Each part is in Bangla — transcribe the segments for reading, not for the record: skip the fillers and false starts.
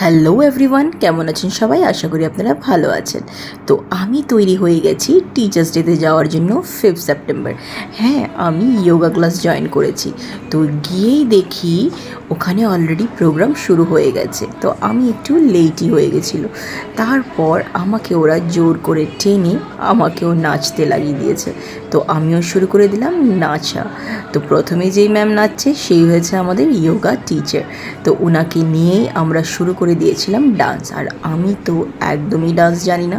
হ্যালো এভরিওয়ান, কেমন আছেন সবাই? আশা করি আপনারা ভালো আছেন। তো আমি তৈরি হয়ে গেছি টিচার্স ডেতে যাওয়ার জন্য 5 সেপ্টেম্বর। হ্যাঁ, আমি যোগা ক্লাস জয়েন করেছি। তো গিয়েই দেখি ওখানে অলরেডি প্রোগ্রাম শুরু হয়ে গেছে। তো আমি একটু লেটই হয়ে গেছিলো। তারপর আমাকে ওরা জোর করে টেনে আমাকেও নাচতে লাগিয়ে দিয়েছে। তো আমিও শুরু করে দিলাম নাচা। তো প্রথমে যেই ম্যাম নাচছে সেই হয়েছে আমাদের যোগা টিচার। তো ওনাকে নিয়েই আমরা শুরু করে দিয়েছিলাম ডান্স। আর আমি তো একদমই ডান্স জানি না,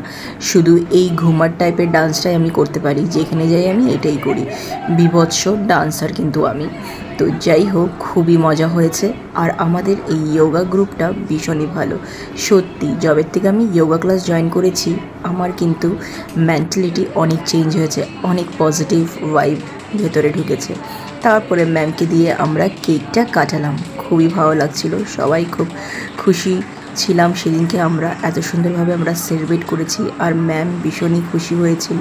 শুধু এই ঘুমার টাইপের ডান্সটাই আমি করতে পারি, যেখানে যাই আমি এটাই করি। বীভৎস ডান্সার কিন্তু আমি। তো যাই হোক, খুবই মজা হয়েছে। আর আমাদের এই যোগা গ্রুপটা ভীষণই ভালো। সত্যি যবের থেকে আমি যোগা ক্লাস জয়েন করেছি আমার কিন্তু মেন্টালিটি অনেক চেঞ্জ হয়েছে, অনেক পজিটিভ ভাইব ভেতরে ঢুকেছে। তারপরে ম্যামকে দিয়ে আমরা কেকটা কাটালাম, খুবই ভালো লাগছিল, সবাই খুব খুশি ছিলাম সেদিনকে। আমরা এত সুন্দরভাবে আমরা সেলিব্রেট করেছি আর ম্যাম ভীষণই খুশি হয়েছিল।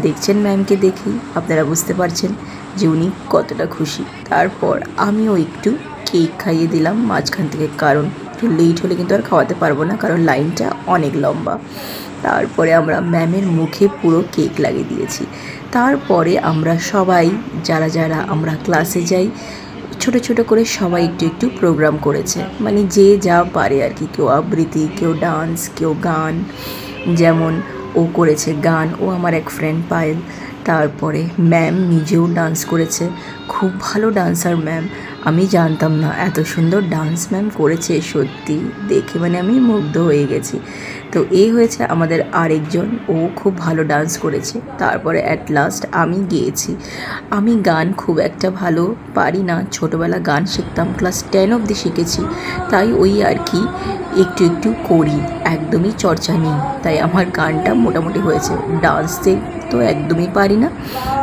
দেখছেন ম্যামকে দেখেই আপনারা বুঝতে পারছেন যে উনি কতটা খুশি। তারপর আমিও একটু কেক খাইয়ে দিলাম মাঝখান থেকে, কারণ একটু লেট হলে কিন্তু আর খাওয়াতে পারবো না, কারণ লাইনটা অনেক লম্বা। তারপরে আমরা ম্যামের মুখে পুরো কেক লাগিয়ে দিয়েছি। তারপরে আমরা সবাই যারা যারা আমরা ক্লাসে যাই ছোট ছোট করে সবাই একটু একটু প্রোগ্রাম করেছে, মানে যে যা পারে আর কি। কেউ আবৃত্তি, কেউ ডান্স, কেউ গান। যেমন ও করেছে গান, ও আমার এক ফ্রেন্ড পায়েল। তারপরে ম্যাম নিজেও ডান্স করেছে, খুব ভালো ডান্সার ম্যাম। আমি জানতাম না এত সুন্দর ডান্স ম্যাম করেছে, সত্যি দেখে মানে আমি মুগ্ধ হয়ে গেছি। তো এই হয়েছে আমাদের আরেকজন, ও খুব ভালো ডান্স করেছে। তারপরে অ্যাট লাস্ট আমি গেয়েছি। আমি গান খুব একটা ভালো পারি না, ছোটোবেলা গান শিখতাম, ক্লাস 10 অবধি শিখেছি, তাই ওই আর কি একটু একটু করি, একদমই চর্চা নেই। তাই আমার গানটা মোটামুটি হয়েছে। ডান্সতে তো একদমই পারি না,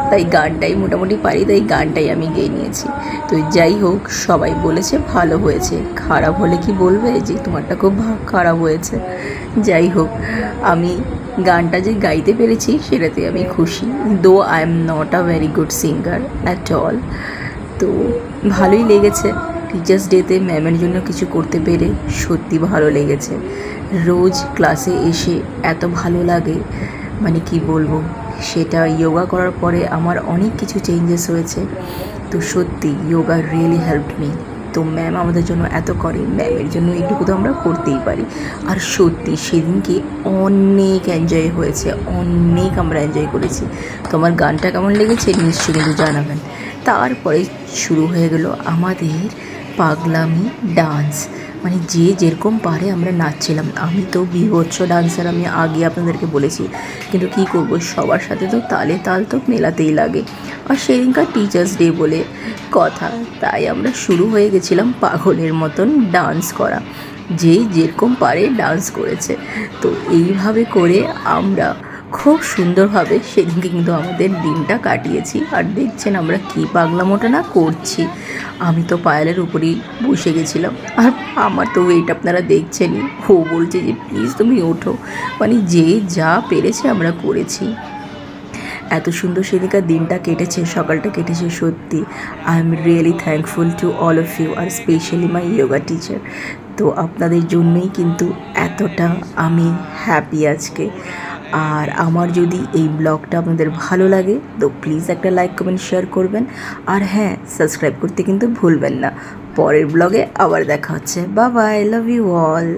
তাই গানটাই মোটামুটি পারি, তাই গানটাই আমি গেয়ে নিয়েছি। তো যাই হোক, সবাই বলেছে ভালো হয়েছে, খারাপ হলে কি বলবে যে তোমারটা খুব খারাপ হয়েছে। যাই হোক, আমি গানটা যে গাইতে পেরেছি সেটাতে আমি খুশি, though I am not a very good singer at all. তো ভালোই লেগেছে টিচার্স ডেতে ম্যামের জন্য কিছু করতে পেরে, সত্যি ভালো লেগেছে। রোজ ক্লাসে এসে এত ভালো লাগে, মানে কি বলবো। সেটা যোগা করার পরে আমার অনেক কিছু চেঞ্জেস হয়েছে। তো সত্যি যোগা রিয়েলি হেল্পড মি। তো ম্যাম আমাদের জন্য এত করে, ম্যামের জন্য এইটুকু তো আমরা করতেই পারি। আর সত্যি সেদিনকে অনেক এনজয় হয়েছে, অনেক আমরা এনজয় করেছি। তো আমার গানটা কেমন লেগেছে নিশ্চয়ই কিন্তু জানাবেন। তারপরে শুরু হয়ে গেল আমাদের পাগলামি ডান্স, মানে যে যেরকম পারে আমরা নাচছিলাম। আমি তো বীভৎস ডান্সার, আমি আগে আপনাদেরকে বলেছি, কিন্তু কী করবো, সবার সাথে তো তালে তাল তো মেলাতেই লাগে। আর সেদিনকার টিচার্স ডে বলে কথা, তাই আমরা শুরু হয়ে গেছিলাম পাগলের মতন ডান্স করা, যে যেরকম পারে ডান্স করেছে। তো এইভাবে করে আমরা খুব সুন্দরভাবে সেদিনকে কিন্তু আমাদের দিনটা কাটিয়েছি। আর দেখছেন আমরা কী পাগলামোটা না করছি। আমি তো পায়েলের উপরেই বসে গেছিলাম, আর আমার তো ওয়েট আপনারা দেখছেনই। ও বলছে যে প্লিজ তুমি ওঠো, মানে যে যা পেরেছে আমরা করেছি। এত সুন্দর সেদিনকার দিনটা কেটেছে, সকালটা কেটেছে। সত্যি I am really thankful to all of you, আর স্পেশালি মাই যোগা টিচার। তো আপনাদের জন্যই কিন্তু এতটা আমি হ্যাপি আজকে। আর আমার যদি এই ব্লগটা আপনাদের ভালো লাগে তো প্লিজ একটা লাইক, কমেন্ট, শেয়ার করবেন। আর হ্যাঁ, সাবস্ক্রাইব করতে কিন্তু ভুলবেন না। পরের ব্লগে আবার দেখা হচ্ছে। Bye bye, love you all.